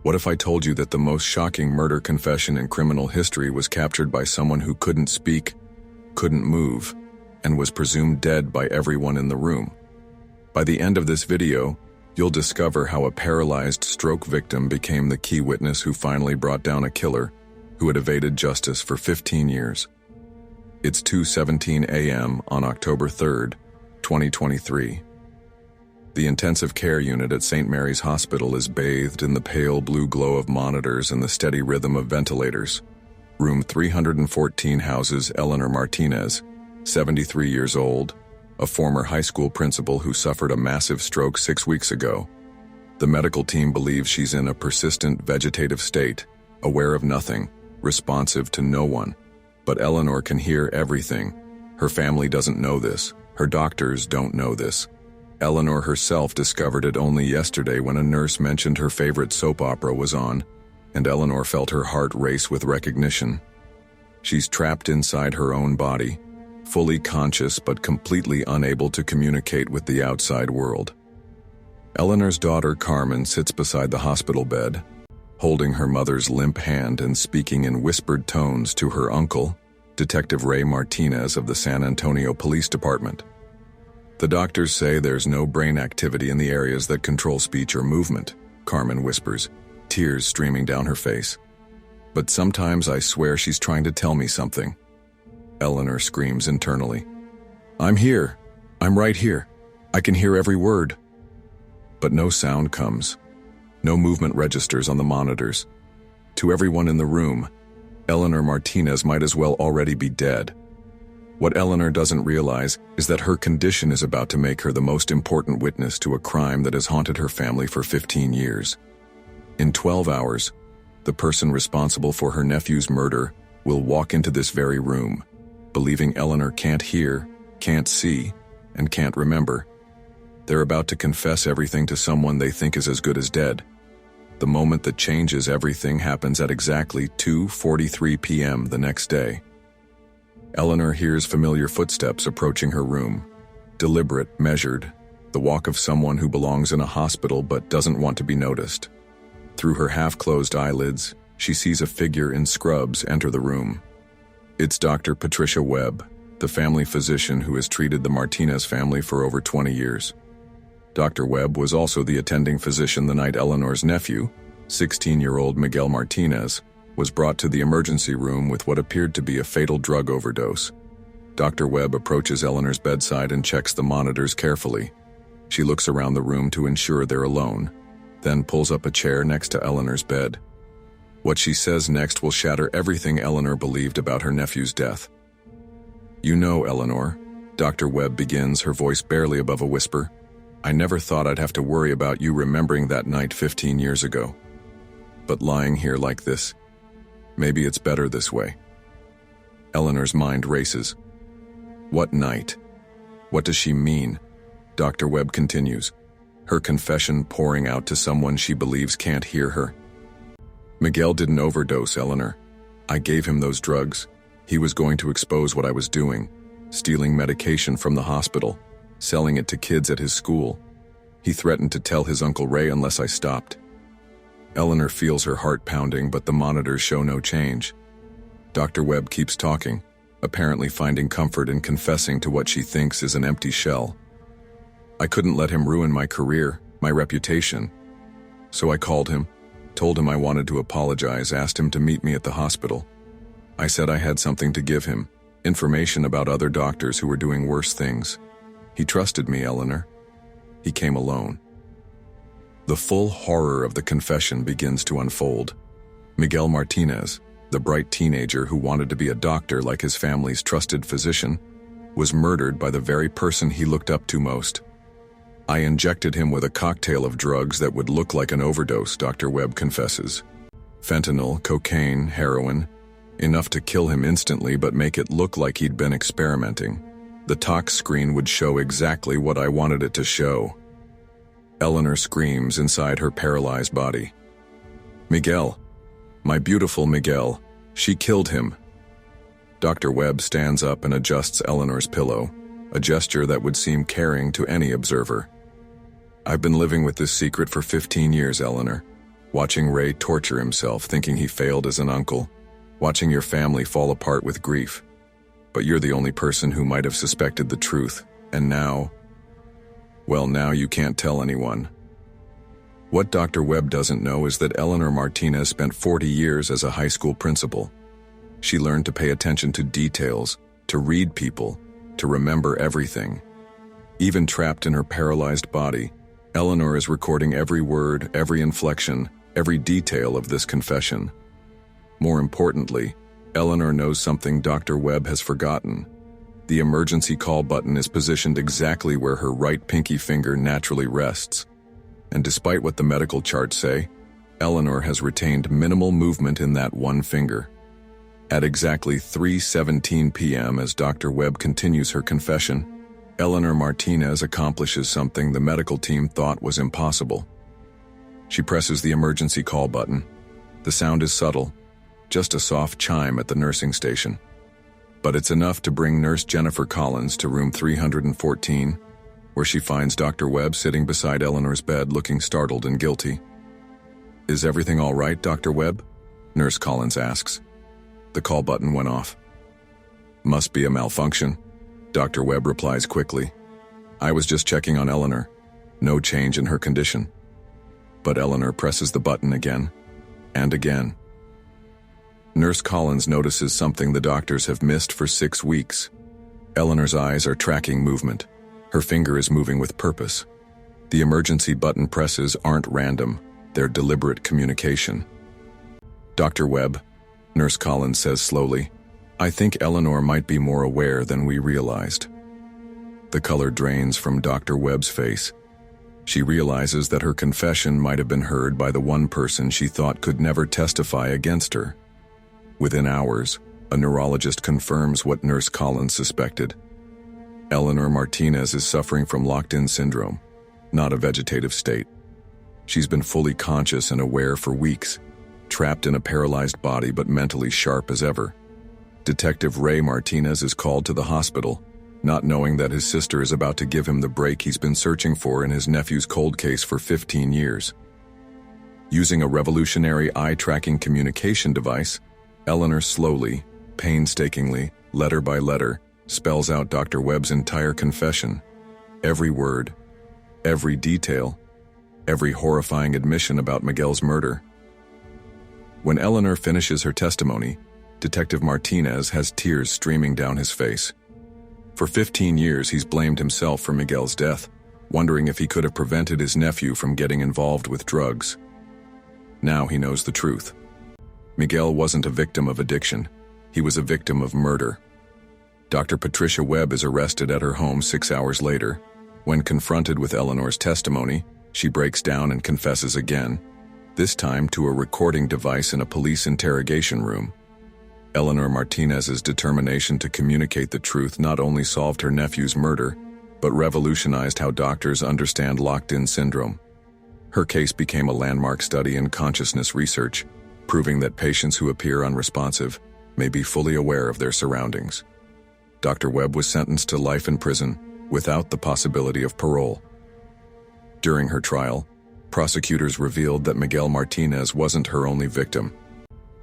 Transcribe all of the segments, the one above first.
What if I told you that the most shocking murder confession in criminal history was captured by someone who couldn't speak, couldn't move, and was presumed dead by everyone in the room? By the end of this video, you'll discover how a paralyzed stroke victim became the key witness who finally brought down a killer who had evaded justice for 15 years. It's 2:17 a.m. on October 3rd, 2023. The intensive care unit at St. Mary's Hospital is bathed in the pale blue glow of monitors and the steady rhythm of ventilators. Room 314 houses Eleanor Martinez, 73 years old, a former high school principal who suffered a massive stroke 6 weeks ago. The medical team believes she's in a persistent vegetative state, aware of nothing, responsive to no one. But Eleanor can hear everything. Her family doesn't know this. Her doctors don't know this. Eleanor herself discovered it only yesterday when a nurse mentioned her favorite soap opera was on, and Eleanor felt her heart race with recognition. She's trapped inside her own body, fully conscious but completely unable to communicate with the outside world. Eleanor's daughter Carmen sits beside the hospital bed, holding her mother's limp hand and speaking in whispered tones to her uncle, Detective Ray Martinez of the San Antonio Police Department. The doctors say there's no brain activity in the areas that control speech or movement, Carmen whispers, tears streaming down her face. But sometimes I swear she's trying to tell me something. Eleanor screams internally. I'm here. I'm right here. I can hear every word. But no sound comes. No movement registers on the monitors. To everyone in the room, Eleanor Martinez might as well already be dead. What Eleanor doesn't realize is that her condition is about to make her the most important witness to a crime that has haunted her family for 15 years. In 12 hours, the person responsible for her nephew's murder will walk into this very room, believing Eleanor can't hear, can't see, and can't remember. They're about to confess everything to someone they think is as good as dead. The moment that changes everything happens at exactly 2:43 p.m. the next day. Eleanor hears familiar footsteps approaching her room. Deliberate, measured, the walk of someone who belongs in a hospital but doesn't want to be noticed. Through her half-closed eyelids, she sees a figure in scrubs enter the room. It's Dr. Patricia Webb, the family physician who has treated the Martinez family for over 20 years. Dr. Webb was also the attending physician the night Eleanor's nephew, 16-year-old Miguel Martinez, was brought to the emergency room with what appeared to be a fatal drug overdose. Dr. Webb approaches Eleanor's bedside and checks the monitors carefully. She looks around the room to ensure they're alone, then pulls up a chair next to Eleanor's bed. What she says next will shatter everything Eleanor believed about her nephew's death. You know, Eleanor, Dr. Webb begins, her voice barely above a whisper, I never thought I'd have to worry about you remembering that night 15 years ago. But lying here like this, maybe it's better this way. Eleanor's mind races. What night? What does she mean? Dr. Webb continues, her confession pouring out to someone she believes can't hear her. Miguel didn't overdose, Eleanor. I gave him those drugs. He was going to expose what I was doing, stealing medication from the hospital, selling it to kids at his school. He threatened to tell his Uncle Ray unless I stopped. Eleanor feels her heart pounding, but the monitors show no change. Dr. Webb keeps talking, apparently finding comfort in confessing to what she thinks is an empty shell. I couldn't let him ruin my career, my reputation. So I called him, told him I wanted to apologize, asked him to meet me at the hospital. I said I had something to give him, information about other doctors who were doing worse things. He trusted me, Eleanor. He came alone. The full horror of the confession begins to unfold. Miguel Martinez, the bright teenager who wanted to be a doctor like his family's trusted physician, was murdered by the very person he looked up to most. I injected him with a cocktail of drugs that would look like an overdose, Dr. Webb confesses. Fentanyl, cocaine, heroin, enough to kill him instantly but make it look like he'd been experimenting. The tox screen would show exactly what I wanted it to show. Eleanor screams inside her paralyzed body. Miguel, my beautiful Miguel, she killed him. Dr. Webb stands up and adjusts Eleanor's pillow, a gesture that would seem caring to any observer. I've been living with this secret for 15 years, Eleanor. watching Ray torture himself thinking he failed as an uncle, watching your family fall apart with grief. But you're the only person who might have suspected the truth, and now, well, now you can't tell anyone. What Dr. Webb doesn't know is that Eleanor Martinez spent 40 years as a high school principal. She learned to pay attention to details, to read people, to remember everything. Even trapped in her paralyzed body, Eleanor is recording every word, every inflection, every detail of this confession. More importantly, Eleanor knows something Dr. Webb has forgotten. The emergency call button is positioned exactly where her right pinky finger naturally rests. And despite what the medical charts say, Eleanor has retained minimal movement in that one finger. At exactly 3:17 p.m. as Dr. Webb continues her confession, Eleanor Martinez accomplishes something the medical team thought was impossible. She presses the emergency call button. The sound is subtle, just a soft chime at the nursing station. But it's enough to bring Nurse Jennifer Collins to room 314, where she finds Dr. Webb sitting beside Eleanor's bed looking startled and guilty. "Is everything all right, Dr. Webb?" Nurse Collins asks. The call button went off. "Must be a malfunction," Dr. Webb replies quickly. "I was just checking on Eleanor. No change in her condition." But Eleanor presses the button again and again. Nurse Collins notices something the doctors have missed for 6 weeks. Eleanor's eyes are tracking movement. Her finger is moving with purpose. The emergency button presses aren't random, they're deliberate communication. "Dr. Webb," Nurse Collins says slowly, "I think Eleanor might be more aware than we realized." The color drains from Dr. Webb's face. She realizes that her confession might have been heard by the one person she thought could never testify against her. Within hours, a neurologist confirms what Nurse Collins suspected. Eleanor Martinez is suffering from locked-in syndrome, not a vegetative state. She's been fully conscious and aware for weeks, trapped in a paralyzed body but mentally sharp as ever. Detective Ray Martinez is called to the hospital, not knowing that his sister is about to give him the break he's been searching for in his nephew's cold case for 15 years. Using a revolutionary eye-tracking communication device, Eleanor slowly, painstakingly, letter by letter, spells out Dr. Webb's entire confession. Every word, every detail, every horrifying admission about Miguel's murder. When Eleanor finishes her testimony, Detective Martinez has tears streaming down his face. For 15 years, he's blamed himself for Miguel's death, wondering if he could have prevented his nephew from getting involved with drugs. Now he knows the truth. Miguel wasn't a victim of addiction. He was a victim of murder. Dr. Patricia Webb is arrested at her home 6 hours later. When confronted with Eleanor's testimony, she breaks down and confesses again, this time to a recording device in a police interrogation room. Eleanor Martinez's determination to communicate the truth not only solved her nephew's murder, but revolutionized how doctors understand locked-in syndrome. Her case became a landmark study in consciousness research, proving that patients who appear unresponsive may be fully aware of their surroundings. Dr. Webb was sentenced to life in prison without the possibility of parole. During her trial, prosecutors revealed that Miguel Martinez wasn't her only victim.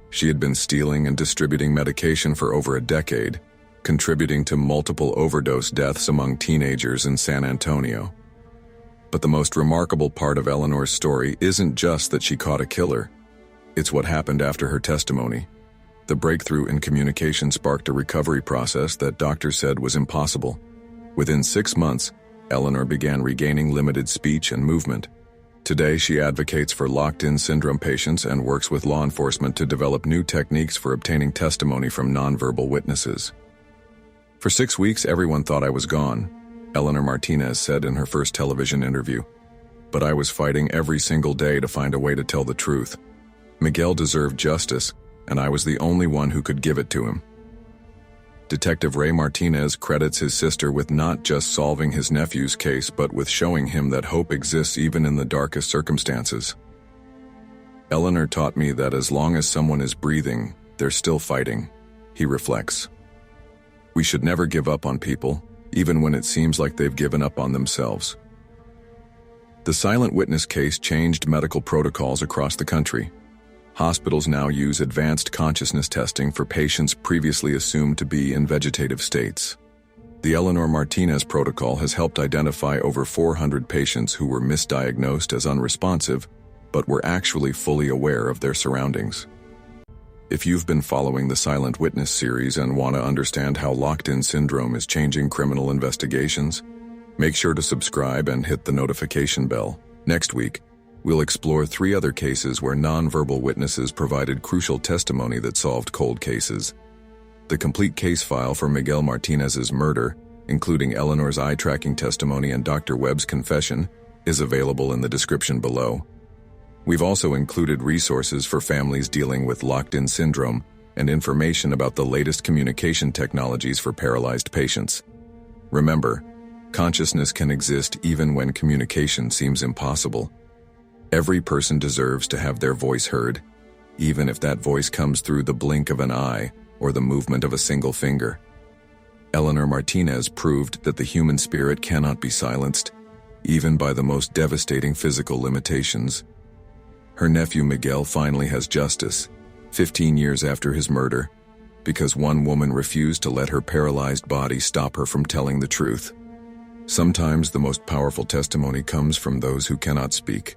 She had been stealing and distributing medication for over a decade, contributing to multiple overdose deaths among teenagers in San Antonio. But the most remarkable part of Eleanor's story isn't just that she caught a killer. It's what happened after her testimony. The breakthrough in communication sparked a recovery process that doctors said was impossible. Within 6 months, Eleanor began regaining limited speech and movement. Today, she advocates for locked-in syndrome patients and works with law enforcement to develop new techniques for obtaining testimony from nonverbal witnesses. "For 6 weeks, everyone thought I was gone," Eleanor Martinez said in her first television interview. "But I was fighting every single day to find a way to tell the truth. Miguel deserved justice, and I was the only one who could give it to him." Detective Ray Martinez credits his sister with not just solving his nephew's case, but with showing him that hope exists even in the darkest circumstances. "Eleanor taught me that as long as someone is breathing, they're still fighting," he reflects. "We should never give up on people, even when it seems like they've given up on themselves." The silent witness case changed medical protocols across the country. Hospitals now use advanced consciousness testing for patients previously assumed to be in vegetative states. The Eleanor Martinez protocol has helped identify over 400 patients who were misdiagnosed as unresponsive, but were actually fully aware of their surroundings. If you've been following the Silent Witness series and want to understand how locked-in syndrome is changing criminal investigations, make sure to subscribe and hit the notification bell. Next week, we'll explore 3 other cases where nonverbal witnesses provided crucial testimony that solved cold cases. The complete case file for Miguel Martinez's murder, including Eleanor's eye-tracking testimony and Dr. Webb's confession, is available in the description below. We've also included resources for families dealing with locked-in syndrome and information about the latest communication technologies for paralyzed patients. Remember, consciousness can exist even when communication seems impossible. Every person deserves to have their voice heard, even if that voice comes through the blink of an eye or the movement of a single finger. Eleanor Martinez proved that the human spirit cannot be silenced, even by the most devastating physical limitations. Her nephew Miguel finally has justice, 15 years after his murder, because one woman refused to let her paralyzed body stop her from telling the truth. Sometimes the most powerful testimony comes from those who cannot speak.